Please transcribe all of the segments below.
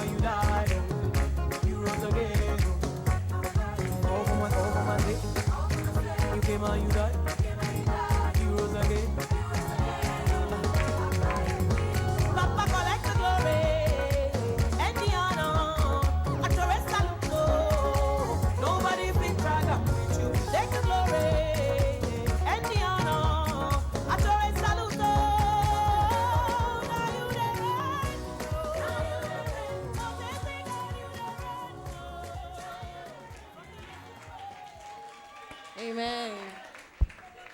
how you died, oh. You rose again, oh. Over my day. You came and you died. You rose again. Papa, collect the glory and the honor. I caress salute. Nobody fit drag up with you. Take the glory and the honor. I caress salute. Now you the reign. Amen.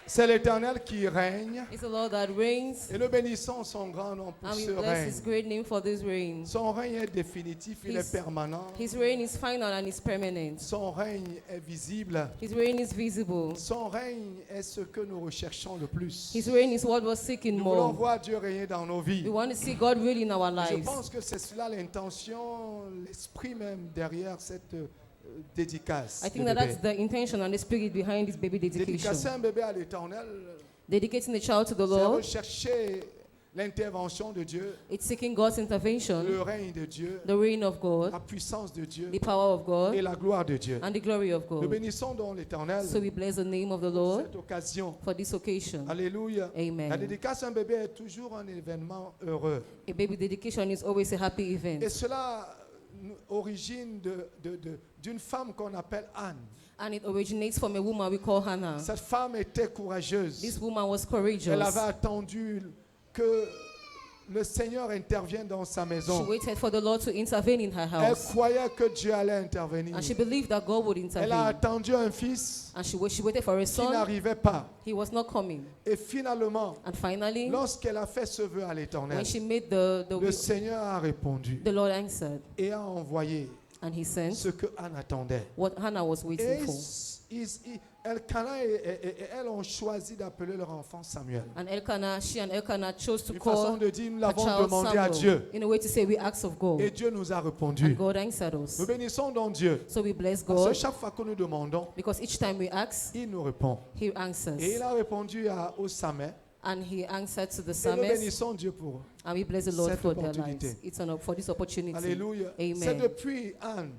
C'est l'Éternel qui règne. It's the Lord that reigns, Et nous bénissons son grand nom pour and we ce bless His règne. great name for this reign. Son règne est définitif, il His- est permanent. His reign is final and is permanent. Son règne est visible. His reign is visible. Son règne est ce que nous recherchons le plus. His reign is what we're seeking Nous voulons more. voir Dieu régner dans nos vies. We want to see God really in our Je lives. pense que c'est cela l'intention, l'esprit même derrière cette dédicace. I think de that bébé. that's the intention and the spirit behind this baby Dédicacer dedication. un bébé à l'Éternel, Dedicating the child to the c'est Lord, rechercher l'intervention de Dieu, it's seeking God's intervention, le règne de Dieu, the reign of la God, puissance de Dieu the power of et God, la gloire de Dieu. and the glory of Nous God. bénissons donc l'Éternel So we bless the name of the pour Lord cette occasion. for this occasion. Alléluia. La Amen. dédicace à un bébé est toujours un événement heureux. A baby dedication is always a happy Et event. cela origine d'une femme qu'on appelle Anne. And it originates from a woman we call Hannah. Cette femme était courageuse. This woman was Elle courageous. avait attendu que le Seigneur intervienne dans sa She maison. waited for the Lord to intervene in her Elle house. croyait que Dieu allait intervenir. And she believed that God would Elle a intervene. attendu un fils And she waited for a qui son. n'arrivait pas. He was not coming. Et finalement, And finally, lorsqu'elle a fait ce vœu à l'Éternel, when she made the le Seigneur a répondu the Lord answered. et a envoyé And he sent ce que Anne attendait. what Hannah was Et waiting for. Elkanah et elle ont choisi d'appeler leur enfant Samuel. And she and Elkanah chose to Une façon call de dire, nous her l'avons child demandé à Dieu. Samuel in a way to say we ask of God. Et Dieu nous a And répondu. God answered us. Nous bénissons donc Dieu. So we bless Parce que God chaque fois que nous demandons, because each time we ask, il nous répond. He Et il answers. a répondu au Samet. And He answered to the Et nous psalmist. bénissons Dieu pour. And we bless the Lord cette for their opportunité. lives. It's for this opportunity. Alléluia. Amen. C'est depuis Anne.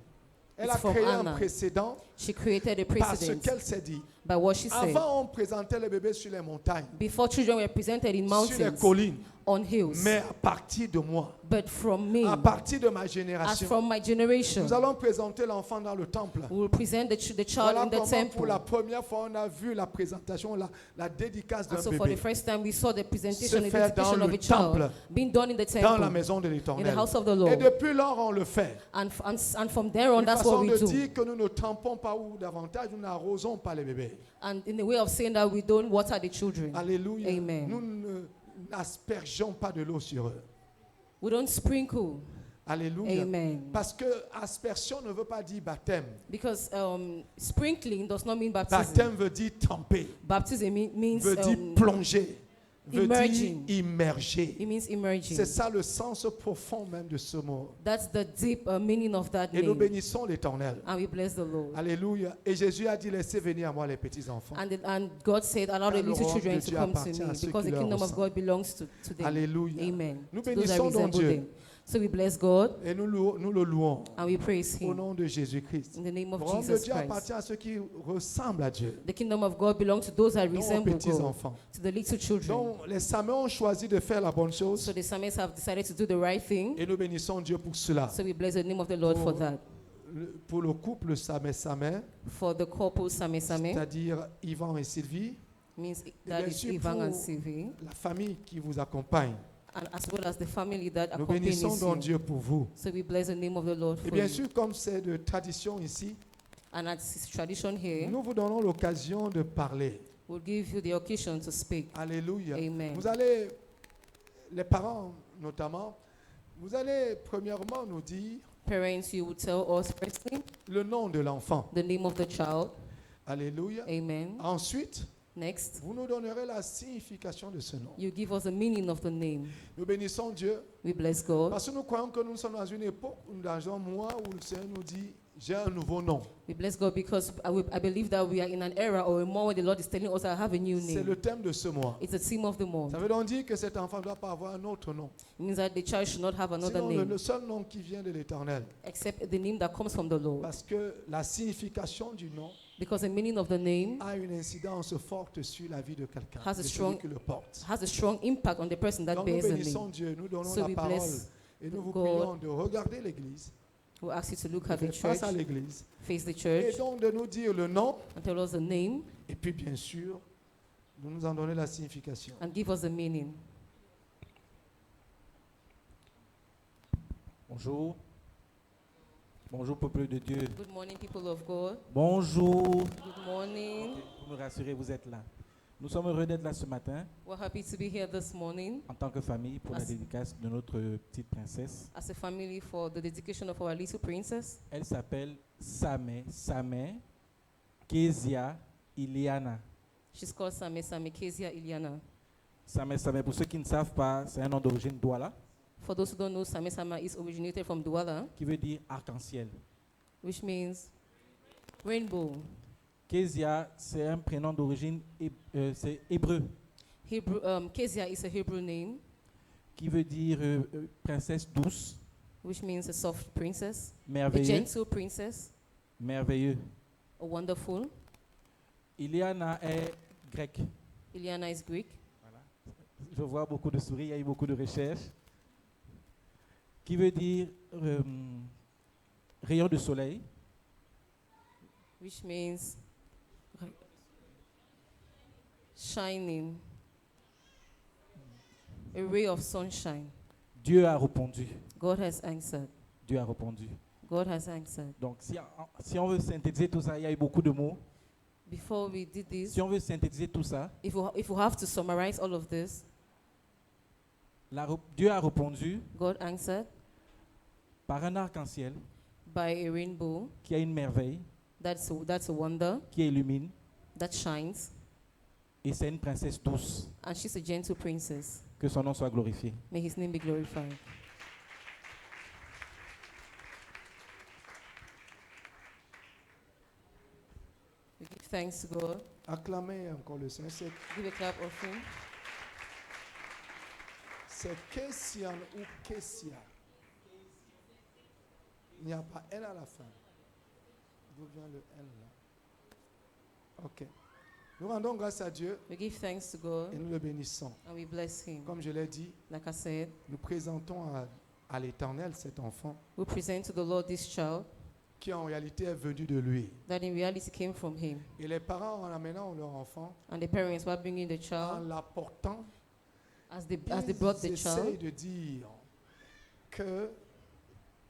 Elle It's a from créé un Anna. précédent She created a parce precedent qu'elle s'est dit. by what she said. Avant, on présentait les bébés sur les montagnes, Before children were presented in sur les mountains, collines. on hills. Mais à partir de moi, But from me, à partir de ma as génération, from my generation, nous allons présenter l'enfant dans le temple. we will present the child Voilà in the comment pour temple. la première fois on a vu la présentation, la dédicace d'un And so for the bébé first time, we saw the presentation se and faire dans dedication of le a child temple, being done in the dans la temple, maison de in the l'Éternel. house of the Et Lord. depuis lors, on le fait. And from there on, Une that's what façon we de do. dire que nous ne tampons pas ou davantage, nous n'arrosons pas les bébés. And in the way of saying that we don't water the children. Alléluia. Amen. Nous n'aspergeons pas de l'eau sur eux. We don't sprinkle. Alléluia. Amen. Parce que aspersion ne veut pas dire baptême. Because sprinkling does not mean baptism. Baptême veut dire tremper, Baptism means veut dire plonger, veut immerging. dire immerger. it means immerging. C'est ça le sens profond même de ce mot. That's the deep meaning of that Et nous name. bénissons l'Éternel. And we bless the Lord. Alléluia. Et Jésus a dit, laissez venir à moi les petits-enfants. And God said, allow the Car le little royaume children de to Dieu come to appartient à me, ceux because qui the leur kingdom of ressemblent. God belongs to them. Alléluia. Amen. Nous To those that bénissons donc resemble Dieu. them. So we bless God Et nous le louons and we praise au Him nom de Jésus-Christ. in the name Le of royaume de Jesus Dieu Christ. appartient à ceux qui ressemblent à Dieu, The kingdom of God belongs to those that dont aux resemble God, petits-enfants. to the little children. Donc les Samuels ont choisi de faire la bonne chose So the psalmists have decided to do the right thing. et nous bénissons Dieu pour cela. So we bless the name of the Lord for that. Pour le couple Samé, For the couple Same, c'est-à-dire Yvan et Sylvie, means bien that is sûr, Ivan and pour Sylvie, la famille qui vous accompagne. and as well as the family that Nous accompanies bénissons donc you. Dieu pour vous. So we bless the name of the Lord Et for bien you. sûr, comme c'est de tradition ici, And as is tradition here, nous vous donnons l'occasion de parler. we'll give you the occasion to speak. Alléluia. Amen. Vous allez, les parents notamment, vous allez premièrement nous dire Parents, you will tell us firstly le nom de l'enfant. the name of the child. Alléluia. Amen. Ensuite, Next, vous nous donnerez la signification de ce nom. you give us the meaning of the name. Nous bénissons Dieu We bless God parce que nous croyons que nous sommes dans une époque, dans un mois où le Seigneur nous dit j'ai un nouveau nom. We bless God because I believe that we are in an era or a moment where the Lord is telling us I have a new C'est name. le thème de ce mois. It's the theme of the month. Ça veut donc dire que cet enfant ne doit pas avoir un autre nom. It means that the child should not have another Sinon, name le seul nom qui vient de l'Éternel. except the name that comes from the Lord. Parce que la signification du nom Because the meaning of the name a une incidence forte sur la vie de quelqu'un, Has a de celui strong- qui le porte. has a strong impact on the person that Donc nous bears the bénissons name. Dieu, nous donnons So la we parole bless et nous vous God. prions de regarder l'Église, We ask you to look de at the faire church, face à l'Église, face the et church, donc de nous dire le nom, and tell us the name et puis bien sûr, de nous en donner la signification. and give us the meaning. Bonjour. Bonjour, peuple de Dieu. Good morning, people of God. Bonjour. Good morning. Pour me rassurer, vous êtes là. Nous sommes heureux d'être là ce matin We're happy to be here this morning en tant que famille pour la As- dédicace de notre petite princesse. as a family for the dedication of our little princess. Elle s'appelle Samé Kezia Iliana. She's called Same Kezia Iliana. Samé, pour ceux qui ne savent pas, c'est un nom d'origine douala For those who don't know, Same is originated from Douala, qui veut dire arc-en-ciel. which means rainbow. Kezia, c'est un prénom d'origine c'est hébreu Kezia is a Hebrew name, qui veut dire princesse douce, which means a soft princess, a merveilleux, gentle princess, merveilleux. a wonderful. Iliana est grecque. Iliana is Greek, Voilà. Je vois beaucoup de sourires, il y a eu beaucoup de recherches. Qui veut dire rayon de soleil, which means shining, a ray of sunshine. Dieu a répondu. God has answered. Dieu a répondu. God has answered. Donc, si on veut synthétiser tout ça, il y a eu beaucoup de mots. Before we did this, Si on veut synthétiser tout ça, if we have to summarize all of this, Dieu a répondu God answered par un arc-en-ciel by a rainbow qui a une merveille, that's a wonder qui illumine, that shines, et c'est une princesse douce. and she's a gentle princess. Que son nom soit glorifié. May his name be glorified. We give thanks to God. Acclamez encore le Seigneur. Give a clap offering. C'est Kessian ou Kessia. Il n'y a pas N à la fin. D'où vient le N là? Ok. Nous rendons grâce à Dieu We give thanks to God et nous le bénissons. and we bless him. Comme je l'ai dit, Like I said, nous présentons à l'Éternel cet enfant we present to the Lord this child qui en réalité est venu de lui. that in reality came from him. Et les parents, en amenant leur enfant, And the parents were bringing the en child, l'apportant, as they brought the ils essayent child, de dire que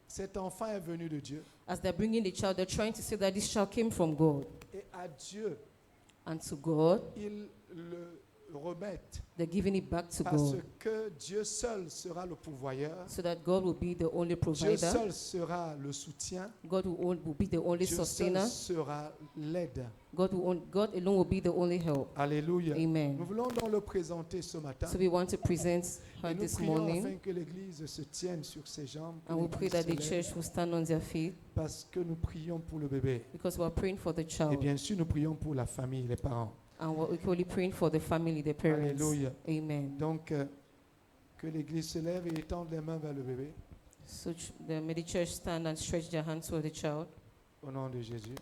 cet enfant est venu de Dieu as they're bringing the child, they're trying to say that this child came from God. et à Dieu, And to God, ils le remettent they're giving it back to parce God. que Dieu seul sera le pourvoyeur, So that God will be the only Dieu provider, seul sera le soutien, God will be the only Dieu seul sustainer, sera l'aide. God alone will be the only help. Alléluia. Nous Amen. voulons donc le présenter ce matin. So we want to present her Et nous this prions morning, afin que l'Église se tienne sur ses jambes, que and we pray l'Église that se the lève, church will stand on their feet parce que nous prions pour le bébé. because we are praying for the Et child, bien sûr, nous prions pour la famille, les parents. and we're equally praying for the family, the parents. Alléluia. Amen. Donc, que l'Église se lève et étende les mains vers le bébé. So may the church stand and stretch their hands toward the child. Au nom de Jésus.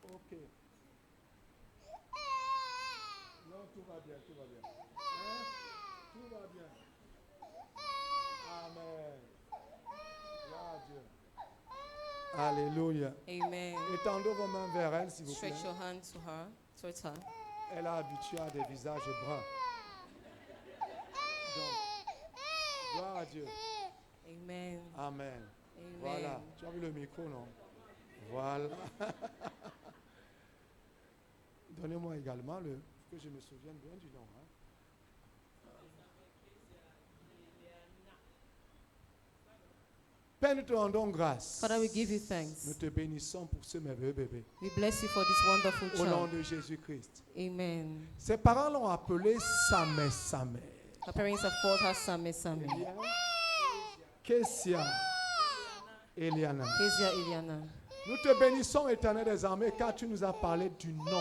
Ok. Non, tout va bien, tout va bien. Hein? Tout va bien. Amen. Gloire à Dieu. Alléluia. Amen. Étendez vos mains vers elle, s'il vous plaît. Stretch your hand to her, towards her. Elle est habituée à des visages bruns. Donc, gloire à Dieu. Amen. Amen. Amen. Voilà. Tu as vu le micro, non? Voilà. Donnez-moi également que je me souvienne bien du nom. Hein. Père, nous te rendons grâce. Father, we give you Nous thanks. te bénissons pour ce merveilleux bébé. We bless you for this wonderful Au nom child. de Jésus-Christ. Amen. Ses parents l'ont appelé Samé Samé. Her parents have called her Same Same. Kessia Eliana. Kezia Eliana. Nous te bénissons, Éternel des armées, car tu nous as parlé du nom.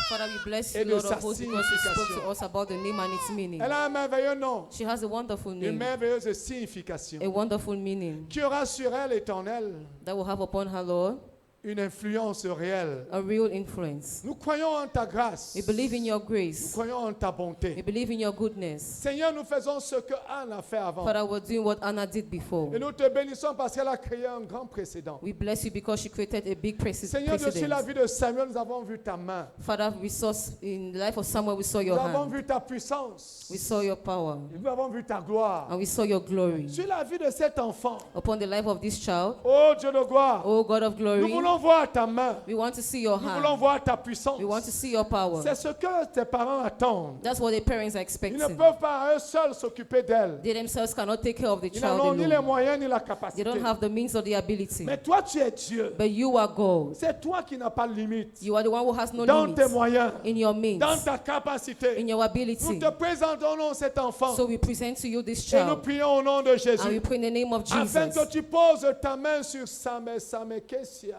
Father, we bless Et you, de Lord sa of hosts, because you spoke signification. to us about the name and its meaning. Elle a un merveilleux nom, She has a wonderful une name, merveilleuse signification. a wonderful meaning Qui aura sur elle, Éternel, that will have upon her, Lord, une influence réelle. a real influence. Nous croyons en ta grâce. We believe in your Nous grace. croyons en ta We bonté. believe in your goodness. Seigneur, nous faisons ce que Anne a fait avant. Father, we're doing what Anna did before. Et nous te bénissons parce qu'elle a créé un grand précédent. We bless you because she created a big Seigneur, dessus la precedent. vie de Samuel, nous avons vu ta main. Father, we saw in the life of Samuel, we saw Nous your avons hand. vu ta puissance. We saw your power. Nous avons vu ta gloire. And we saw your glory. Sur la vie de cet enfant, Upon the life of this child, oh Dieu de gloire, oh God of nous glory, voulons voir ta main. we want to see your Nous voulons hand. voir ta puissance. We want to see your power. C'est ce que tes parents attendent. That's what the parents are Ils expecting. ne peuvent pas à eux seuls s'occuper d'elle. They themselves cannot take care of the Ils child n'en ont ni les alone. moyens ni la They capacité. don't have the means or the ability. Mais toi, tu es Dieu. But you are God. C'est toi qui n'as pas de limite. You are the one who has no Dans tes limits moyens, in your means, dans ta capacité. in your Nous ability. te présentons cet enfant. So we present to you this Et nous child. prions au nom de And we Jésus. pray in the name of Afin Jesus. que tu poses ta main sur Samé Kessia.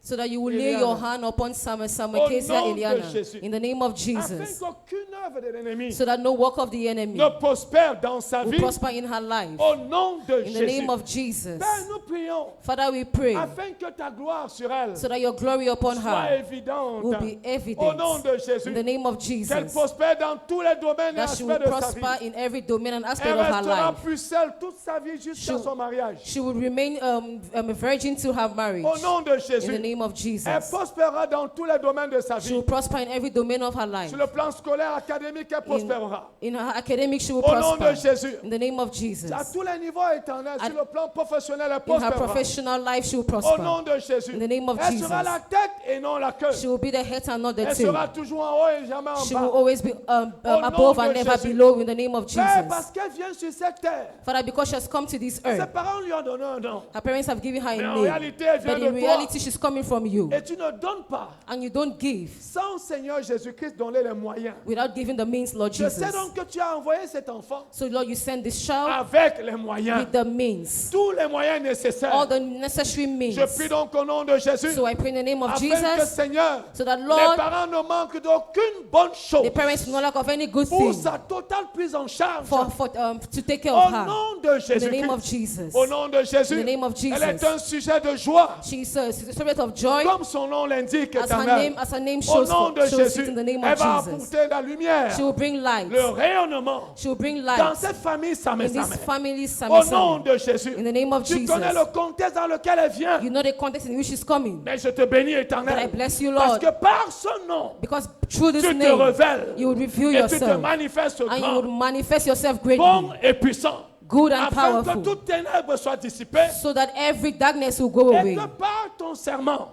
So that you will lay your hand upon Same Kezia nom de Eliana. Jésus. In the name of Afin Jesus. qu'aucune œuvre de l'ennemi So that no work of the enemy ne prospère dans sa will vie. prosper in her life. Au nom de In the Jésus. name of Jesus. Père, nous prions Father, we pray afin que ta gloire sur elle so that your glory upon soit her évidente. will be Au nom evident. de In Jésus. the name of Qu'elle Jesus. prospère dans tous les domaines et That she will aspects de sa prosper vie. in every domain and aspect Elle of her restera life. plus seule toute sa vie jusqu'à She- son mariage. She will remain a virgin to her marriage. Au nom de In the Jésus. name of Elle Jesus. prospérera dans tous les domaines de sa She vie. will prosper in every domain of her life. Sur le plan scolaire, académique, elle prospérera. In her academics, she will Au nom de prosper. Jésus. In the name of Jesus. À tous les niveaux éternels, At- sur le plan professionnel, elle In her prospérera. professional life, she will Au prosper. nom de Jésus. In the name of Elle Jesus. sera la tête et non la queue. She will be the head and not the Elle tail. sera toujours en haut et jamais en She will bas. always be nom above de and never Jésus. below in the name of Père, Jesus. parce qu'elle vient sur cette terre, Father, because she has come to this ses earth, parents lui ont donné un nom. her parents have given her Mais a en name. réalité, elle vient But de in toi. reality, she's coming from you. Et tu ne donnes pas And you don't give sans Seigneur Jésus-Christ donner les moyens. without giving the means, Lord Je sais Jesus. donc que tu as envoyé cet enfant So, Lord, you send this child avec les moyens, with the means, tous les moyens nécessaires. all the necessary means. Je prie donc au nom de Jésus, So I pray in the name of afin que Jesus, Seigneur, so that, les Lord, parents ne manquent d'aucune bonne chose the parents will not lack of any good pour thing sa totale prise en charge. to take care Au of her. nom de In the name of Jésus-Christ. Jesus. Au nom de Jésus. In the name of Elle est Jesus. un sujet de joie, She's a spirit of joy, comme son nom l'indique, as éternel. her name Au shows, nom de shows Jésus, it in the name elle of va Jesus. apporter la lumière, She will bring light. le rayonnement She will bring dans light cette famille in Samé this Samé. family, Au Same nom Same. de Jésus. In the name of Tu Jesus. connais le contexte dans lequel elle vient. You know the context in which she's coming. Mais je te bénis, But I éternel. bless you, Parce Lord, que par ce nom, because through this tu te name, révèles you will reveal et tu te yourself. manifestes And you grand, will manifest yourself greatly, bon et puissant. good and Afin que powerful, toute ténèbre soit dissipée so that every darkness will go et away. que par ton serment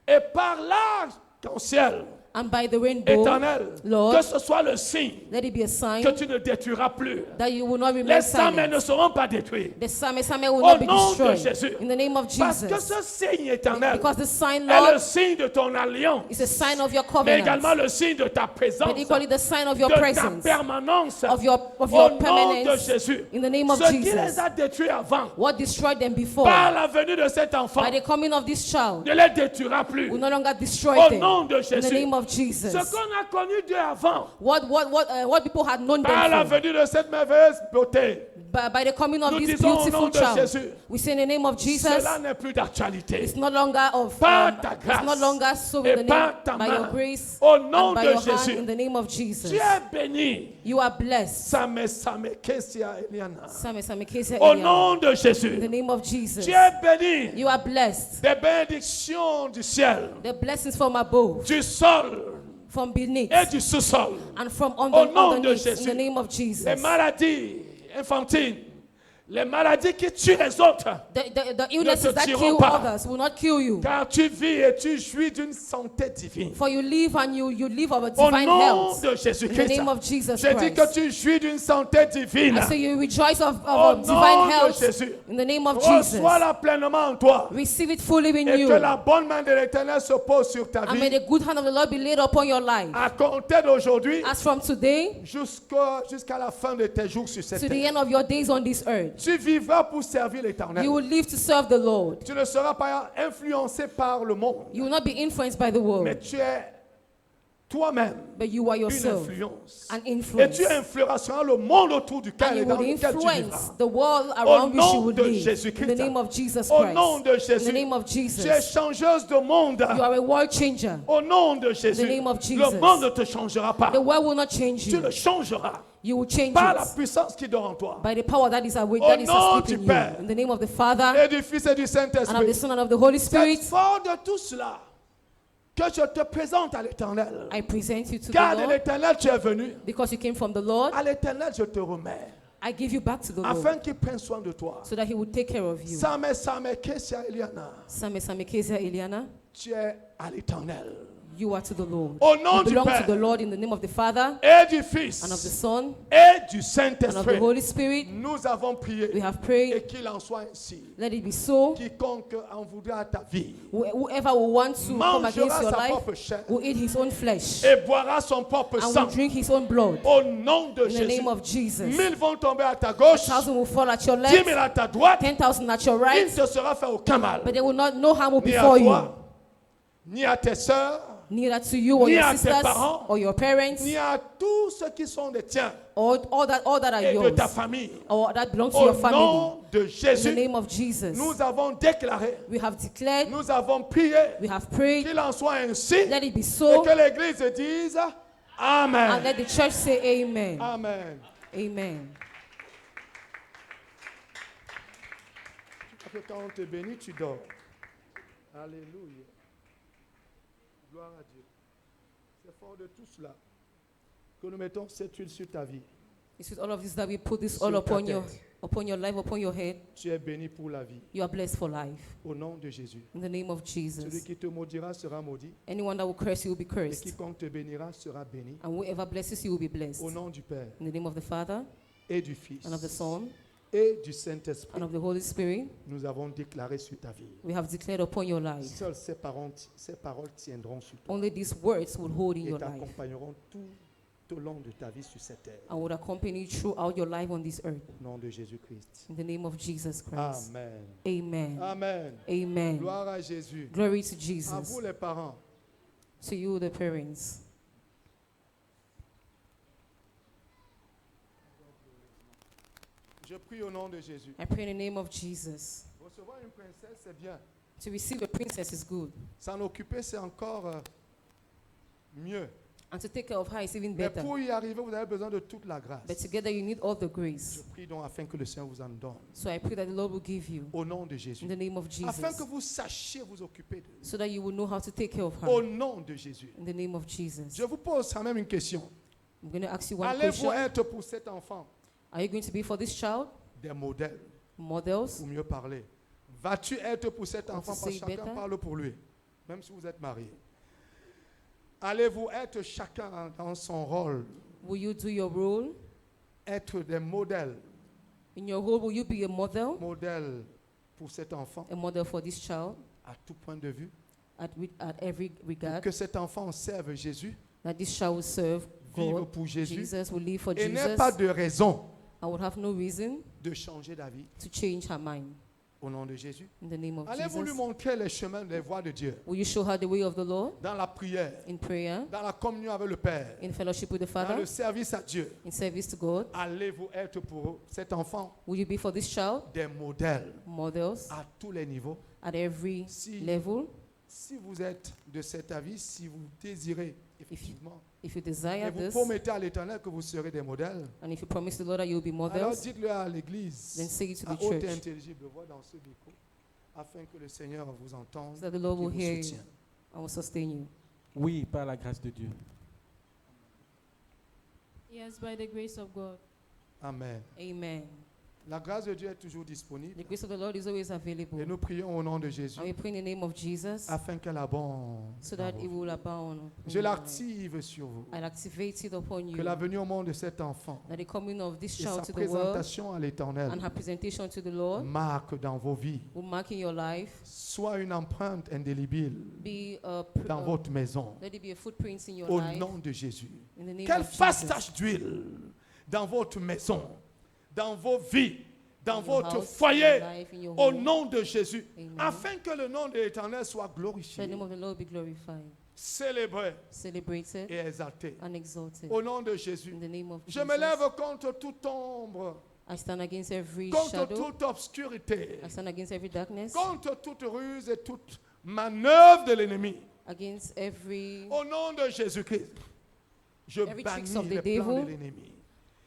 et par l'arc-en-ciel And by the rainbow, éternel, Lord, que ce soit le signe let it be a sign que tu ne détruiras plus. that you will not remain Les Samés ne silent. seront pas détruits. The Same will Au not be nom de destroyed. Jésus. In the name of Parce que Jesus. ce signe éternel Because the sign, est le Lord, signe de ton alliance, is a sign of your mais également covenant, le signe de ta présence, but equally the sign of your de ta presence, permanence. of your Au nom de permanence. Jésus. In the name of Ce qui Jesus. les a détruits avant, What destroyed them before, par la venue de cet enfant, by the coming of this child, ne les détruira plus. will no longer destroy Au them. nom de In the Jésus. name of Ce Jesus. qu'on a connu Dieu avant, What people had known par la them for, venue de cette merveilleuse beauté, by the coming of nous this disons au nom beautiful de child, Jésus, we say in the name of Jesus, cela n'est plus d'actualité. it's no longer of, Par ta grâce it's no longer so et in the name, par ta by main, your grace au nom and by de your hand, Jésus. in the name of Jesus. Tu es béni. You are blessed. Samé Kessia Eliana. Same Kezia Au Eliana. nom de In the Jésus. name of Jesus. Tu es béni. You are blessed. Des bénédictions du ciel, The blessings from above, du sol from beneath, et du sous-sol. and from Au nom de underneath. In Jésus. the name of Jesus. Les maladies infantiles Les maladies qui tuent les autres. The illnesses that tueront kill pas. others will not kill you. Car tu vis et tu jouis d'une santé divine. For you live and you live of a Au divine nom health. de In the Jésus-Christ. name of Jesus Je dis que Christ. tu jouis d'une santé divine. I say you rejoice of Au divine nom de health. Jésus. In the name of Jesus. Reçois-la pleinement en toi. Receive it fully in Et you. que la bonne main de l'Éternel se pose sur ta And may vie. the good hand of the Lord be laid upon your life. À compter d'aujourd'hui As from today jusqu'à la fin de tes jours sur cette to the terre. end of your days on this earth, Tu vivras pour servir l'Éternel. you will live to serve the Lord. Tu ne seras pas influencé par le monde. You will not be influenced by the Mais world, tu es toi-même but you are une yourself influence. an Et influence. tu influenceras le monde autour duquel And et you dans will lequel tu influence vivras. the world around which nom you will de live. In Jésus-Christ. the name of Jesus Au nom Christ. de In Jésus. the name of Tu es Jesus. changeuse de monde. You are a world changer. Au nom de Jésus. name of Le Jesus. monde ne te changera pas. The world will not change Tu you. le changeras You will change par la it puissance qui dort en toi. by the power that is awake, Au that is nom asleep du in you. Père. In the name of the Father Et du Fils et du and of the Saint-Esprit. Son and of the Holy C'est Spirit, fort de tout cela que je te présente à l'Éternel. I present you to Car the de Lord l'Éternel tu es venu. because you came from the Lord. À l'Éternel je te remets. I give you back to the Lord Afin qu'il prenne soin de toi. so that He will take care of you. Same Kesia Eliana. Same Kezia Eliana, Tu es à l'Éternel. you are to the Lord. Au nom You du belong Père. to the Lord in the name of the Father Et du Fils. and of the Son Et du and of the Saint-Esprit. Holy Spirit. Nous avons prié. We have Et prayed. qu'il en soit ainsi. Let it be so. Quiconque en voudra à ta vie Whoever will want to come against mangera your sa life propre chair will eat his own flesh et boira son propre and will sang. drink his own blood. Au nom de In the Jésus. name of Jesus. 1000 vont tomber à ta gauche, 1,000 will fall at your 10 left, 000 à ta droite. 10,000 at your Il ne right, te sera fait aucun mal. but they will not, no harm will Ni à befall you. toi, ni à tes sœurs, Neither to you or Ni your à tes sisters parents, or your parents ni à tous ceux qui sont des tiens or all that are et de yours ta famille. or that belongs to Au your family. nom de In the Jésus, name of Jesus, nous avons déclaré, we have declared, nous avons prié, we have prayed, qu'il en soit ainsi let it be et so, que l'Église dise and Amen. let the church say amen. Amen. Amen. Parce que quand on te bénit, tu dors. Alléluia. Gloire à Dieu. C'est fort de tout cela que nous mettons cette huile sur ta vie. It's with all of this that we put this Sur all ta upon your tête. life, upon your head. Tu es béni pour la vie. You are blessed for life. Au nom de Jésus. In the name of Celui Jesus. qui te maudira sera maudit. Anyone that will curse you will be Et cursed. quiconque te bénira sera béni. And whoever blesses you will be blessed. Au nom du Père In the name of the Father et du Fils and of the Son et du Saint-Esprit, and of the Holy Spirit, nous avons déclaré sur ta vie. we have declared upon your life. Seules ces paroles tiendront sur toi Only these words will hold in et your life t'accompagneront tout au long de ta vie sur cette terre. and will accompany you throughout your life on this earth. Au nom de Jésus-Christ. In the name of Jesus Christ. Amen. Amen. Amen. Amen. Gloire à Jésus. Glory to À Jesus. vous les parents. To you, the parents. Je prie au nom de Jésus. I pray in the name of Jesus. Recevoir une princesse, c'est bien. To receive a princess is good, S'en occuper, c'est encore mieux. and to take care of her is even Mais better. pour y arriver, vous avez besoin de toute la grâce. But together you need all the Je grace. prie donc afin que le Seigneur vous en donne. So I pray that the Lord will give you Au nom de in Jésus. the name of Afin que Jesus, vous sachiez vous occuper d'eux. so that you will know how to take care of Au her. nom de Jésus. In the name of Jesus. Je vous pose quand même une question. I'm going to ask you one Allez-vous question. être pour cet enfant Are you going to be for this child des modèles, models? pour mieux parler? Vas-tu être pour cet enfant parce que say chacun better? parle pour lui, même si vous êtes marié? Allez-vous être chacun dans son rôle, Will you do your role? être des modèles, In your role, will you be a modèles pour cet enfant model for this child à tout point de vue? at every regard? Que cet enfant serve Jésus, That this child will serve vive God. pour Jésus Jesus will live for et n'ait Jesus. pas de raison I would have no reason de changer d'avis. to change her mind. Au nom de Jésus. In the name of Allez-vous lui Jesus. montrer les chemins, les voies de Dieu Will you show her the way of the Lord dans la prière, in prayer, dans la communion avec le Père, in fellowship with the dans Father, le service à Dieu? in service to God? Allez-vous être pour cet enfant Will you be for this child des modèles models à tous les niveaux? at every Si, level? si vous êtes de cet avis, si vous désirez effectivement, If you et desire vous this, promettez à l'Éternel que vous serez des modèles, and if you promise the Lord that you will be alors models, dites-le à l'Église, then say it to à the haute et church, intelligible voix dans ce micro, afin que le Seigneur vous entende so that the Lord et will vous hear you soutienne. and will sustain you. Oui, par la grâce de Dieu. Yes, by the grace of God. Amen. Amen. La grâce de Dieu est toujours disponible. The grace of the Lord is always available. Et nous prions au nom de Jésus And we pray in the name of Jesus afin qu'elle abonde. so dans that vos it vies. will abound. in Je your life. l'active sur vous. I'll activate it upon Que you. la venue au monde de cet enfant That the coming of this et child sa to the world présentation à l'Éternel and her presentation to the Lord marque dans vos vies, will mark in your life. soit une empreinte indélébile Be dans votre maison. let it be a footprint in your Au life. nom de Jésus. In the name Qu'elle of fasse Jesus. tache d'huile dans votre maison, dans vos vies, dans In your votre house, in foyer, your life, in your au home. nom de Jésus, Amen. afin que le nom de l'Éternel soit So the glorifié, name of the Lord be glorified, célébré celebrated, et exalté. and exalted. Au nom de Jésus. In the name of Je Jesus. me lève contre toute ombre, I stand against every contre shadow. toute obscurité, I stand against every darkness. contre toute ruse et toute manœuvre de l'ennemi. Against every Au nom de Jésus-Christ, je Every tricks bannis of the les plans devil. de l'ennemi.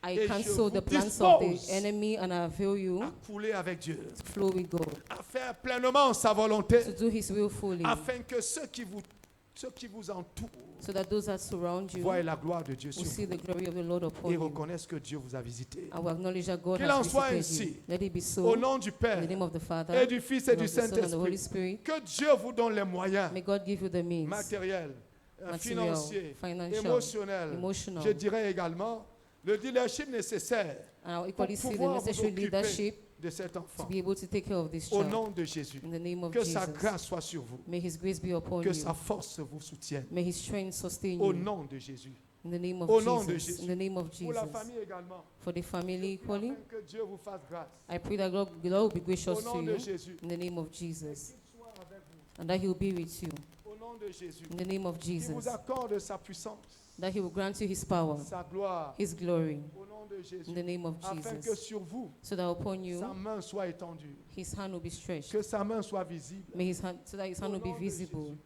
I Et je cancel vous the plans of dispose the enemy and I avail you à couler avec Dieu, to flow with God, à faire pleinement sa volonté, to do His will fully, afin que ceux qui vous entourent so that those that surround you voient la gloire de Dieu will sur see vous the glory of the Lord upon et you reconnaissent que Dieu vous a visité. and will acknowledge that God Qu'il en has soit visited you. ainsi. Let it be so. Au nom du In Père the name of the Father, et du Fils et and du of the Son and the Holy Saint-Esprit, Spirit. que Dieu vous donne les moyens May God give you the means, matériels, material, financiers, financial, émotionnels, emotional, je dirais également le leadership nécessaire and I'll pour equally see the pouvoir vous necessary occuper leadership de cet to enfant. be able to take care of this Au child. nom de Jésus, In the name of que sa Jesus. grâce soit sur vous, May His grace be upon que you. sa force vous soutienne. May His strength sustain Au you. nom de Jésus. In the name of Au nom de Jesus. Jésus. In the name of Pour la Jesus. famille également, For the family equally, afin que Dieu vous fasse grâce. I pray that God will be gracious Au nom to de you. Jésus. In the name of Jesus. Qu'il soit avec vous. And that He will be with you. Au nom de Jésus. In the name of Qu'il Jesus. vous accorde sa puissance, That He will grant you His power, sa gloire. His glory. Au nom de Jésus. In the name of Afin que Jesus. sur vous, So that upon sa you, main soit étendue. His hand will be stretched. Que sa main soit visible. May His hand, so that His hand Au will be nom de visible.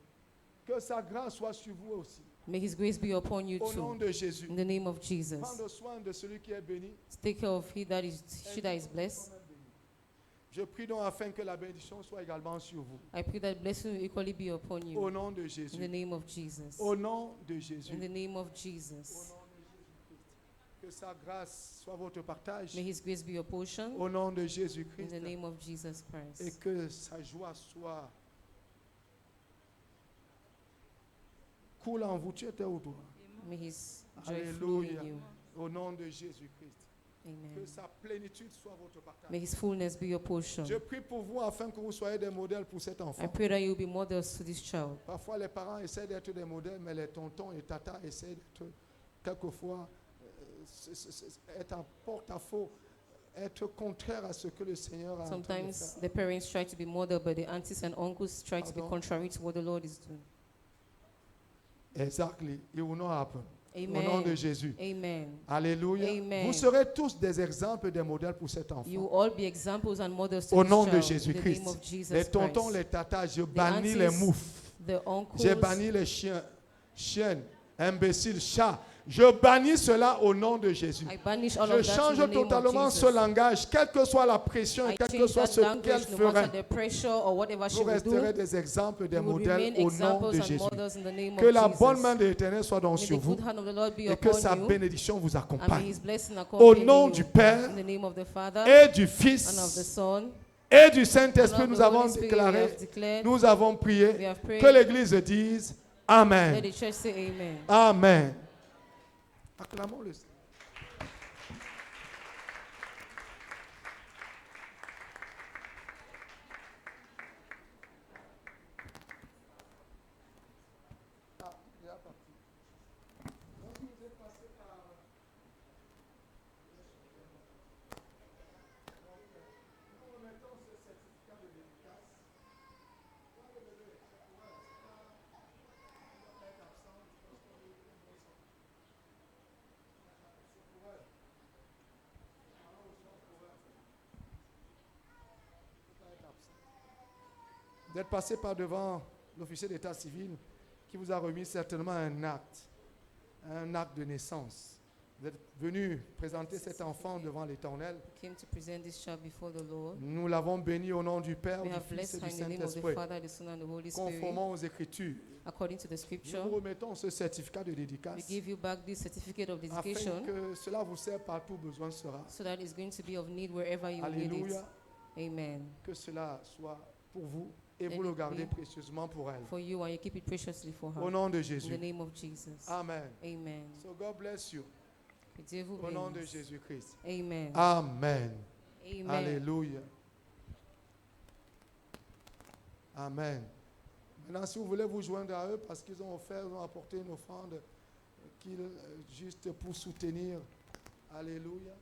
Que sa grâce soit sur vous aussi. May His grace be upon you Au nom too. de Jésus. In the name of Jesus. Prendre soin de celui qui est béni. Take care of he that is blessed. Je prie donc afin que la bénédiction soit également sur vous. I pray that blessing will equally be upon Au you. nom de In the Jésus. name of Jesus. Au nom de Jésus. In the name of Au Jesus. nom de Jésus-Christ. Que sa grâce soit votre partage. May His grace be your portion. Au nom de In Jésus-Christ. the name of Jesus Et Christ. que sa joie soit coule en vous. Tu étais où toi? May His joy flow Alléluia. in you. Au nom de Jésus-Christ. Que Amen. sa plénitude soit votre partage. May His fullness be your portion. Je prie pour vous afin que vous soyez des modèles pour cet I enfant. pray that you will be models to this child. Parfois, les parents essaient d'être des modèles, mais les tontons et tatas essaient d'être, quelquefois, être en porte-à-faux, être contraire à ce que le Seigneur a en train de Sometimes faire. the parents try to be model, but the aunties and uncles try to be Pardon? contrary to what the Lord is doing. Exactly. It will not happen. Au nom de Amen. Jésus. Amen. Alléluia. Amen. Vous serez tous des exemples, des modèles pour cet enfant. You will all be examples and models to Au this nom de child. In the Jésus-Christ. name of Jesus Les tontons, Christ. les tatas, je bannis les aunties, moufs. The uncles, J'ai banni les chiens, chiennes, imbéciles, chats. Je bannis cela au nom de Jésus. I banish all Je of that in change the name totalement of ce Jesus. langage, quelle que soit la pression et I quel que change soit that ce qu'elle language no matter ferait. the pressure or whatever she Vous will do. resterez des exemples, des You will modèles remain au nom examples de and Jésus. models in the name Que of la Jesus. bonne main de l'Éternel soit donc May sur the vous good hand of the Lord be et que upon sa you, bénédiction vous and may accompagne. His blessing Au accompany nom you. du Père In the name of the Father et du and of the Fils Son et du and Saint-Esprit, of nous the avons Holy Spirit. We déclaré, have declared, nous avons prié, we have prayed. que l'Église dise Let Amen. the church say Amen. Amen. Acclamons le Seigneur. D'être passé par devant l'officier d'état civil qui vous a remis certainement un acte de naissance. Vous êtes venus présenter cet enfant devant l'Éternel. Came to present this child before the Lord. Nous l'avons béni au nom du Père, We du have Fils et blessed du her in the name of the Saint-Esprit, Father, the Son, and the Holy Spirit. conformément aux Écritures. According to the Nous scripture, vous remettons ce certificat de we dédicace give you back this certificate of afin dedication que cela vous sert partout où besoin sera. so that it's going to be of need wherever you need it. Alléluia. Amen. Que cela soit pour vous et Let vous le it gardez be précieusement pour elle. For you, and you keep it preciously for Au her. nom de In the Jésus. name of Jesus. Amen. Amen. So God bless you. Que Dieu vous Au nom de bénisse. Jésus-Christ. Amen. Amen. Amen. Alléluia. Amen. Maintenant, si vous voulez vous joindre à eux, parce qu'ils ont offert, ils ont apporté une offrande juste pour soutenir. Alléluia.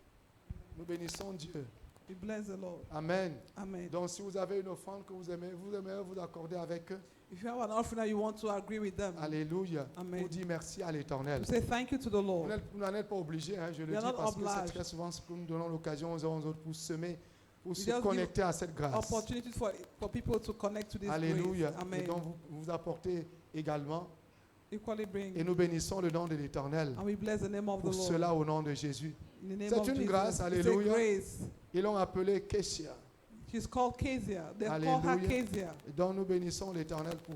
Nous bénissons Dieu. We bless the Lord. Amen. Amen. Donc, si vous avez une offrande que vous aimez vous accorder avec eux. If you have an offering that you want to agree with them, Alléluia. Amen. Vous dites merci à l'Éternel. you say thank you to the Vous Lord. n'en êtes pas obligé, hein, je le We are dis not parce que c'est obliged. très souvent ce que nous donnons l'occasion aux uns aux autres pour semer, pour We se just give connecter à cette grâce. Opportunity for people to connect to this Alléluia. grace. Et Amen. donc vous apportez également. Equally bring. Et nous bénissons le nom de l'Éternel And we bless the name of the pour Lord. cela au nom de Jésus. In the name C'est of une Jesus. grâce, It's a alléluia. grace. Ils l'ont appelé Kessia. She's called Kezia. They call her Alléluia. Kezia. Et donc nous bénissons l'Éternel pour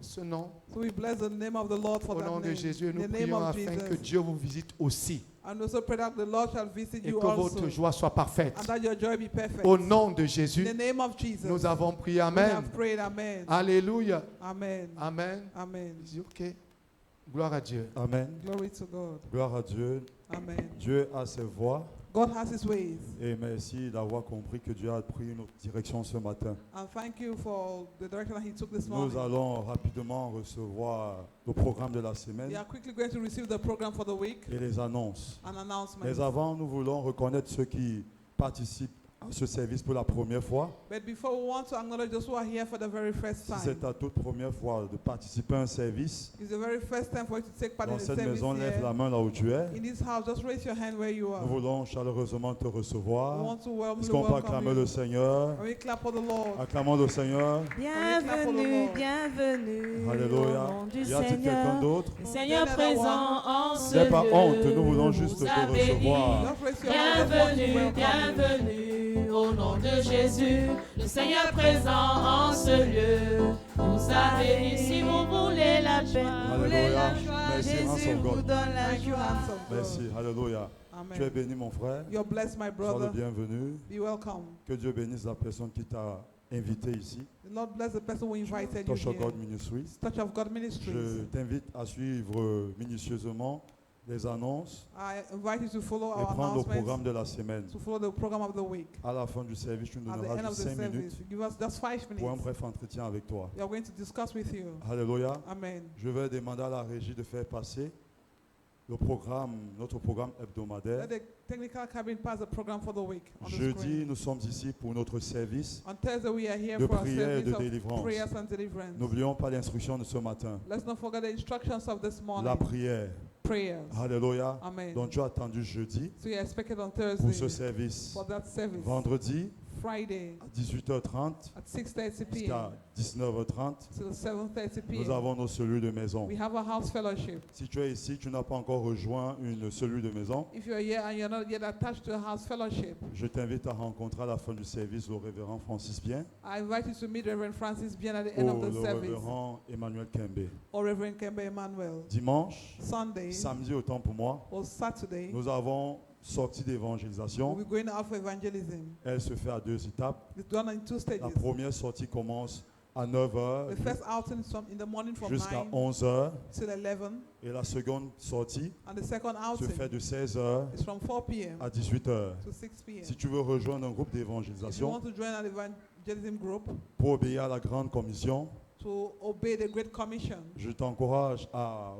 ce nom So we bless the name of the Lord for au that nom de name. Jésus. Et In nous the name prions of afin que Jesus. Dieu vous visite aussi And also pray that the Lord shall visit et you que votre also. joie soit parfaite. And that your joy be perfect. Au nom de In Jésus, the name of Jesus. nous avons prié. We Amen. have prayed. Amen. Alléluia. Amen. Amen. Amen. Je dis, OK. Gloire à Dieu. Amen. Glory to God. Gloire à Dieu. Amen. Dieu a ses voies God has his ways. et merci d'avoir compris que Dieu a pris une autre direction ce matin. And thank you for the direction that he took this morning. Nous allons rapidement recevoir le programme de la semaine We are quickly going to receive the program for the week et les annonces. and announcements. Mais avant, nous voulons reconnaître ceux qui participent à ce service pour la première fois. But before we want to acknowledge those who are here for the very first Si time. c'est ta toute première fois de participer à un service, It's the very first time for you to take part in dans the cette service maison, lève la here. main là où tu es. In this house, just raise your hand where you are. Nous voulons chaleureusement te We recevoir. want to warmly Est-ce qu'on peut welcome acclamer you. le Seigneur? And we clap for the Lord. Acclamons le Seigneur. Bienvenue, bienvenue Alléluia. au nom du Y a-t-il quelqu'un Seigneur. d'autre? Le Seigneur présent en ce N'aie pas lieu. honte, nous voulons juste Vous te avez recevoir. Just raise your hand. Just want to Bienvenue, welcome you. bienvenue au nom de Jésus. Le Seigneur présent en ce lieu. Vous avez si vous voulez la joie. Alléluia. Merci, hands Jésus of vous God. donne la Thank you, joie. hands of God. Merci. Alléluia. Tu es Amen. béni, mon frère. You're blessed, my Sois le brother. bienvenu. Be welcome. Que Dieu bénisse la personne qui t'a invité ici. The Lord bless the person who invited you Touch of here. God Ministries. Touch of God Ministries. Je t'invite à suivre minutieusement les annonces I invite you to follow et our prendre le announcements, programme de la semaine. to follow the program of the week. À la fin du service, tu nous At the donneras end of juste the 5 minutes service, give us just 5 pour un minutes. bref entretien avec toi. We are going to discuss with you. Alléluia. Amen. Je vais demander à la régie de faire passer le programme, notre programme hebdomadaire. Let the technical cabin pass the program for the week on the Jeudi, screen. nous sommes ici pour notre service On Thursday, we are here de for a prière et service de of délivrance. prayers and deliverance. N'oublions pas l'instruction de ce matin. Let's not forget the instructions of this morning. La prière. Prayers. Alléluia. Amen. Donc tu as attendu jeudi So you are expected on pour ce Thursday service. for that service. Vendredi Friday à 18h30 at 6:30 jusqu'à p.m. 19h30, till 7:30 nous p.m. avons nos cellules de maison. We have a house fellowship. Si tu es ici, tu n'as pas encore rejoint une cellule de maison, If you're here and you're not yet attached to a house fellowship, je t'invite à rencontrer à la fin du service le révérend Francis Bien I invite you to meet Reverend Francis Bien at the ou end of the le service, révérend Emmanuel Kembe. or Reverend Kembe Emmanuel. Dimanche, Sunday samedi autant pour moi, or Saturday, nous avons sortie we'll d'évangélisation. be going out for evangelism. Elle se fait à 2 étapes. It's done in 2 stages. La première sortie commence à The 9h first outing is in the morning from jusqu'à 9 11h till 11, et la seconde sortie and the second se fait outing de 16h is from 4 p.m. à 18h. to 6 p.m. Si tu veux rejoindre un groupe If you d'évangélisation want to join an evangelism group pour obéir à la grande commission, to obey the Great Commission, je t'encourage à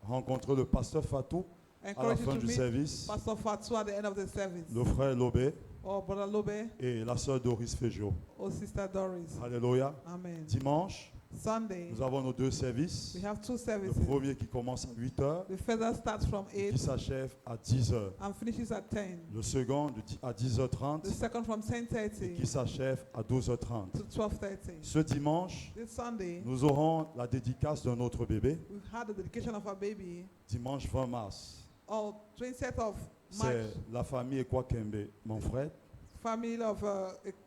rencontrer le pasteur Fatou I à la encourage you fin to du meet service, Pastor Fatu at the end of the service, le frère Lobé or Brother Lobe, et la sœur Doris Fejio. or Sister Doris. Alléluia. Amen. Dimanche, Sunday, nous avons nos 2 services. we have 2 Le services. premier qui commence à 8h The first one starts from et 8 qui s'achève à 10h. and finishes at 10. Le second à 10h30 The second from et 10:30 qui s'achève à 12h30. to 12:30. Ce dimanche, This Sunday, nous aurons la dédicace d'un autre bébé, we've had the dedication of our baby dimanche 20 mars. 20th of March, C'est la famille Ekwakembe, mon frère, family of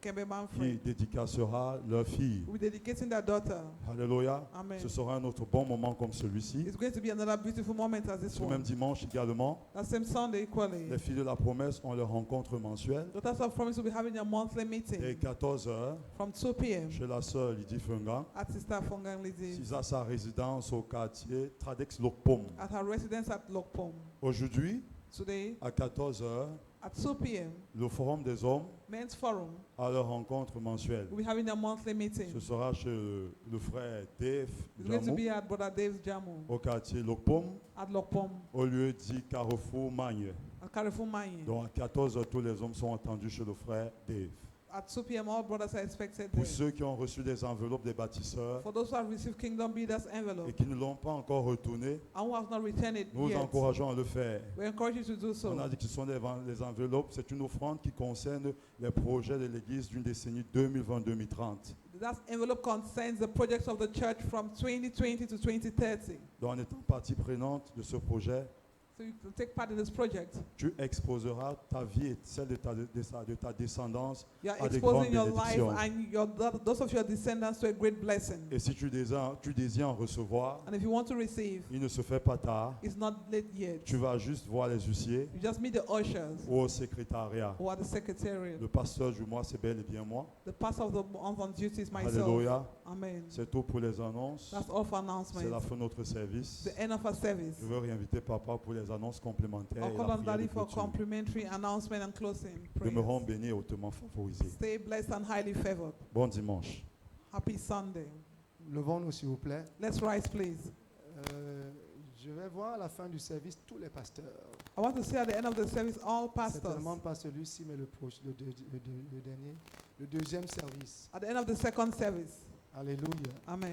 Kembe qui Manfred dédicacera leur fille. will be dedicating their daughter. Alléluia. Amen. Ce sera un autre bon moment comme celui-ci. It's going to be another beautiful moment as this Ce même one. dimanche également, That same Sunday equally. les filles de la promesse ont leur rencontre mensuelle Daughters of Promise will be having a monthly dès meeting 14h from 2 p.m. chez la sœur Lydie Funga. at Sister Fongang Lizzie C'est à sa résidence au quartier Tradex Lokpom. at her residence at Lokpom. Aujourd'hui, Today à 14h, at 2 p.m. le Forum des hommes Men's Forum a leur rencontre mensuelle. will be having a monthly meeting. Ce sera chez le frère Dave It's going to Jamou be at Brother Dave's Jamu au quartier Lokpom, at Lokpom au lieu dit Carrefour Magne. at Carrefour Mayen. Donc à 14h, tous les hommes sont attendus chez le frère Dave. At 2 p.m. all brothers are expected Pour there. ceux qui ont reçu des enveloppes des bâtisseurs For those who have received Kingdom Builders et envelope qui ne l'ont pas encore retourné, and who have not returned it nous vous yet, encourageons à le faire. we encourage you to do so. On a dit que ce sont les enveloppes, c'est une offrande qui concerne les projets de l'Église d'une décennie 2020-2030. That envelope concerns the projects of the church from 2020 to 2030. Donc en étant partie prenante de ce projet, So you can take part in this project. tu exposeras ta vie et celle de ta descendance You are à des exposing grandes your life bénédictions. and those of your descendants to a great blessing. Et si tu désires en recevoir, And if you want to receive, il ne se fait pas tard. it's not late yet. Tu vas juste voir les huissiers You just meet the ushers ou au secrétariat. or at the secretariat. Le pasteur du mois, c'est bel et bien moi. The pastor of the month on duty is myself. Alléluia. Amen. C'est tout pour les annonces. That's all for C'est la announcements. fin de notre service. The end of our service. Je veux réinviter papa pour les annonces complémentaires I'll et call la on prière de Daddy for clôture. complimentary announcement and closing. Demeurons prayers. bénis et hautement favorisés. Stay blessed and highly favored. Bon dimanche. Happy Sunday. Levons-nous, s'il vous plaît. Let's rise, please. Je vais voir à la fin du service tous les pasteurs. I want to see at the end of the service all pastors. Certainement pas celui-ci, mais le dernier. Le deuxième service. At the end of the second service. Alléluia. Amen.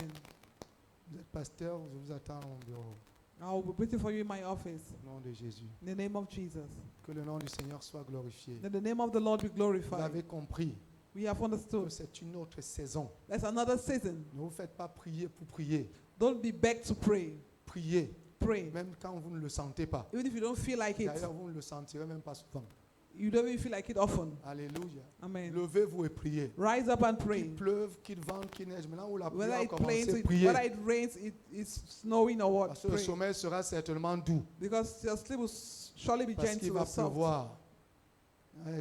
Vous êtes pasteur, je vous attends au bureau. I will be waiting for you in my office. Au nom de Jésus. In the name of Jesus. Que le nom du Seigneur soit glorifié. That the name of the Lord be Vous glorified. avez compris We have que understood. c'est une autre saison. There's another season. Ne vous faites pas prier pour prier. Don't be begged to pray. Priez, Pray. même quand vous ne le sentez pas. Even if you don't feel like it. D'ailleurs, vous ne le sentirez même pas souvent. You don't even feel like it often. Alléluia. Amen. Levez-vous et priez. Rise up and Qu'il pray. pleuve, qu'il vente, qu'il neige. Maintenant où la Whether prière a it commencé, plains, priez. whether it rains, it's snowing or what. Parce que le Pray. sommeil sera certainement doux. Because your sleep will surely be Parce qu'il gentle va or soft pleuvoir.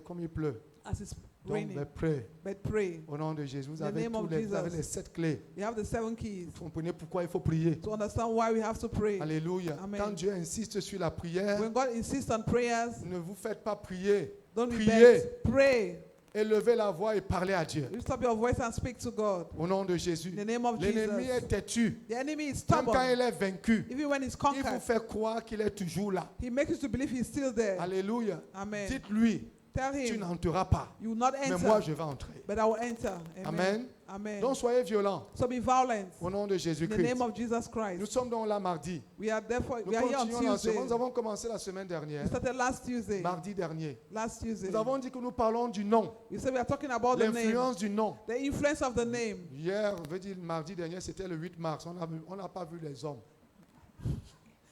Comme il pleut. as it's Donc, raining. pray. But pray. Au nom de Jésus, vous In the avez, name of vous avez Jesus. les 7 clés. You have the 7 keys Vous comprenez pourquoi il faut prier. to understand why we have to pray. Alléluia. Amen. Quand Dieu insiste sur la prière, When God insists on prayers, ne vous faites pas prier. don't be Priez. begged. Pray. Élevez la voix et parlez à Dieu. Lift up your voice and speak to God. Au nom de Jésus. In the name of L'ennemi est Jesus. têtu. The enemy is Même stubborn. quand il est vaincu, Even when he's il vous conquered, fait croire qu'il est toujours là. he makes you to believe he's still there. Alléluia. Amen. Dites-lui, Tell tu him, n'entreras pas. you will not Mais moi, enter, je vais entrer. but I will enter. Amen. Amen. Donc soyez violents. So be violent. Au nom de In the Jésus-Christ. name of Jesus Nous Christ. sommes donc là mardi. We are therefore Nous we are here on continuons dans ce. Tuesday. Nous avons commencé la semaine dernière, We started last Tuesday. mardi dernier. Last Tuesday. Nous avons dit que nous parlons du nom, We said we are talking about the name. l'influence du nom. The influence of the name. Hier, veut dire mardi dernier, c'était le 8 mars. On n'a pas vu les hommes.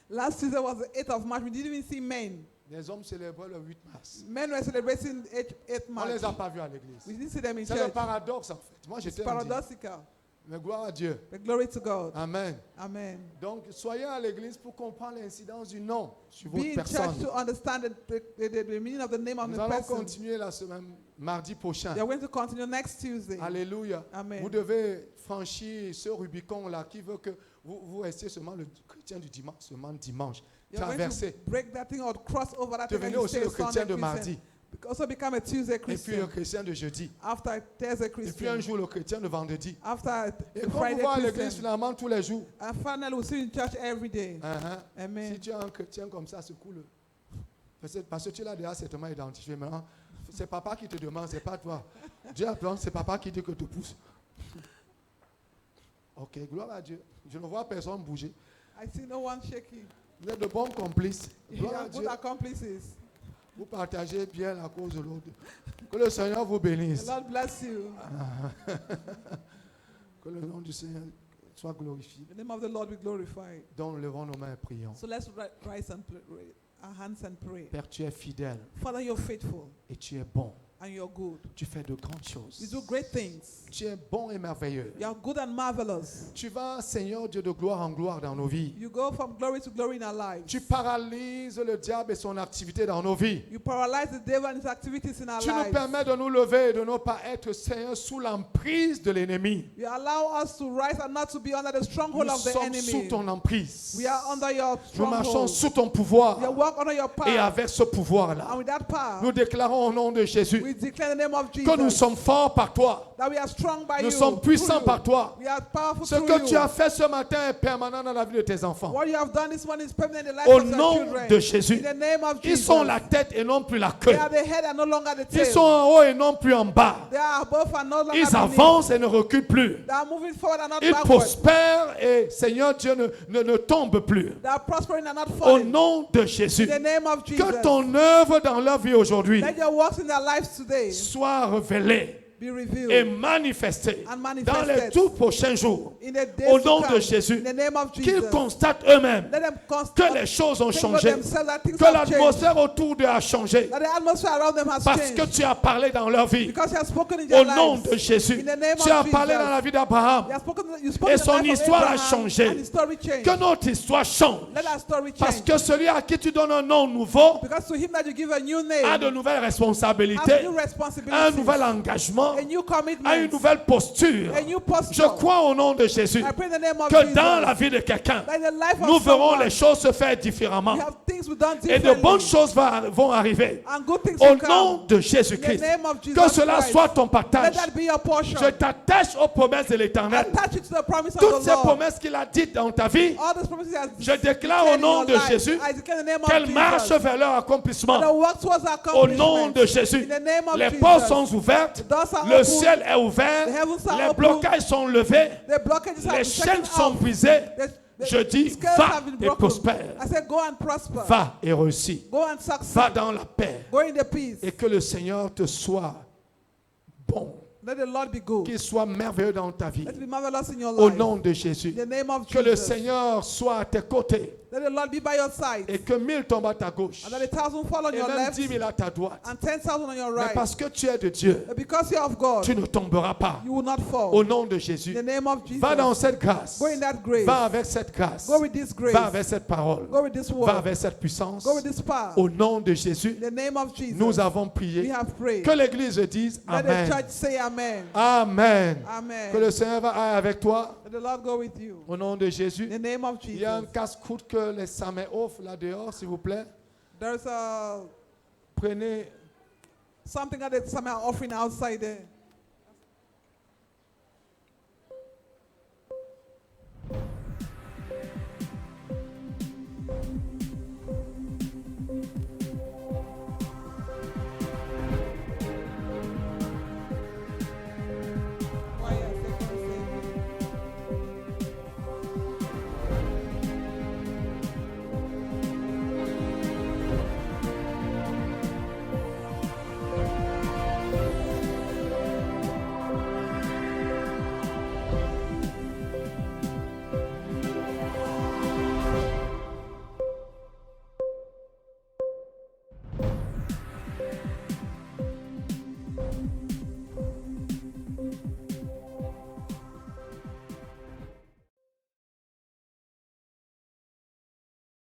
Last Tuesday was the 8th of March. We didn't even see men. Les hommes célébraient le 8 mars. Men were celebrating 8th On ne March. les a pas vus à l'église. We didn't see them in C'est le church. paradoxe en fait. Moi It's j'étais indigné. paradoxical. Mais gloire à Dieu. But glory to God. Amen. Amen. Donc soyez à l'église pour comprendre l'incidence du nom sur Be votre in personne. church to understand the meaning of the name of Nous the allons person. continuer la semaine mardi prochain. We are going to continue next Tuesday. Alléluia. Amen. Vous devez franchir ce Rubicon là qui veut que vous restiez seulement le chrétien du dimanche, seulement dimanche. You're going Traverser. to break that thing or cross over that thing. Devenez and aussi stay le a Sunday chrétien de Christian. mardi. Also become a Tuesday Et puis Christian. le chrétien de jeudi. After Thursday Et puis un Christian. jour le chrétien de vendredi. After Et the quand vous Friday voyez à l'église Christian. finalement tous les jours. And finally, we'll see you in church every day. Si Amen. tu as un chrétien comme ça, secoue-le. Parce que tu l'as déjà certainement identifié. Maintenant, c'est papa qui te demande, c'est pas toi. Dieu apprend, c'est papa qui dit que te pousse. Ok, gloire à Dieu. Je ne vois personne bouger. I see no one shaking. Vous êtes de bons complices. You Gloire à are good Dieu. accomplices. Vous partagez bien la cause de l'autre. Que le Seigneur vous bénisse. The Lord bless you. Que le nom du Seigneur soit glorifié. The name of the Lord be glorified. Donc, levons nos mains et prions. So let's rise and our hands and pray. Père, tu es fidèle Father, you're faithful et tu es bon. and you're good. Tu fais de grandes You choses. do great things. Tu es bon et merveilleux. You're good and marvelous. Tu vas, Seigneur Dieu, de gloire en gloire dans nos vies. You go from glory to glory in our lives. Tu paralyses le diable et son activité dans nos vies. You paralyze the devil and his activities in our Tu nous lives. permets de nous lever et de ne pas être, Seigneur, sous l'emprise de l'ennemi. You allow us to rise and not to be under the stronghold Nous of the sommes sous enemy. ton emprise. We are under your Nous marchons stronghold. sous ton pouvoir. We walk under your Et power. avec ce pouvoir-là, And with that power, nous déclarons au nom de Jésus we declare the name of que nous Jesus. sommes forts par toi. That we are strong by Nous you. sommes puissants through you. par toi. We are powerful Ce through que you. tu as fait ce matin est permanent dans la vie de tes enfants. What you have done this morning is permanent in the life Au of your nom children. de Jésus. In the name of Ils Jesus. sont la tête et non plus la They queue. are the head and no longer the Ils tail. sont en haut et non plus en bas. They are above and no longer Ils beneath. avancent et ne reculent plus. They are moving forward and not Ils backward. prospèrent et Seigneur Dieu ne tombe plus. They are prospering and not Au falling. nom de Jésus. In the name of Jesus. Que ton œuvre dans leur vie aujourd'hui Let your works in their lives today soit révélée be revealed et manifestée and dans les manifested tout prochains jours. in the days Au to nom come. de Jésus. In the name of Qu'ils Jesus. constatent eux-mêmes Let them que les choses ont think changé. of themselves that things Que have changed. l'atmosphère autour d'eux a changé. That the atmosphere around them has Parce changed. que tu as parlé dans leur vie. Because you have spoken in Au their nom lives. de Jésus. In the name Tu of as parlé Jesus. dans la vie d'Abraham. You have spoken, you spoke Et in the son life of histoire a Abraham, changé. and his story changed. Que notre histoire change. Let our story Parce change. que celui à qui tu donnes un nom nouveau Because to him that you give a new name, a de nouvelles has responsabilités, new a un responsibilities, nouvel engagement, a new commitment, a une nouvelle posture. a new Je posture. crois au nom de Jésus I pray in the name of que Jesus, dans la vie de quelqu'un, that in the life of nous verrons someone, les choses se faire différemment. we have things we done Et de differently, bonnes choses vont arriver. and good things Au will come. nom de In the Jésus-Christ. name of Jesus Que cela Christ, soit ton let partage. that be your portion. Je t'attache aux promesses de l'Éternel. Attach it to the promise Toutes of the ces Lord. promesses qu'il a dites dans ta vie, All those promises he has je déclare au declared in nom your de life, Jésus I declare in the name of qu'elles Jesus, marchent vers leur accomplissement. that the work towards Au accomplishment. nom de Jésus, In the name of les Jesus, portes sont ouvertes, the doors are le open, ciel est ouvert, the heavens are les open, blocages sont levés, the blockages have les been taken chaînes sont off. brisées. The Je dis, scales va have been et broken. prospère. I said, go and prosper. Va et réussis. Go and succeed. Va dans la paix. Go in the peace. Et que le Seigneur te soit bon. Let the Lord be good. Qu'il soit merveilleux dans ta vie. Let it be marvelous in your Au life. nom de Jésus. In the name of Que le Jesus. Seigneur soit à tes côtés. Let the Lord be by your side. Et que 1000 tombent à ta gauche. And that 1,000 fall on Et your même left 10 000 à ta droite. and 10,000 on your Mais right. parce que tu es de Dieu, But because you're of God, tu ne tomberas pas. you will not fall. Au nom de In Jésus. the name of Jesus. Va dans cette grâce. Go in that grace. Va avec cette grâce. Go with this grace. Va avec cette parole. Go with this Va word. avec cette puissance. Go with this power. Au nom de Jésus, In the name of Jesus. nous avons We prié. have prayed. Que l'Église dise Let the Amen. church say amen. Amen. Amen. Que le Seigneur va avec toi. Let the Lord go with you. Au nom de Jésus. In the name of Il y a un Jesus. casse-croûte que les Samets offrent là dehors, s'il vous plaît. There's Prenez something that some are offering outside there.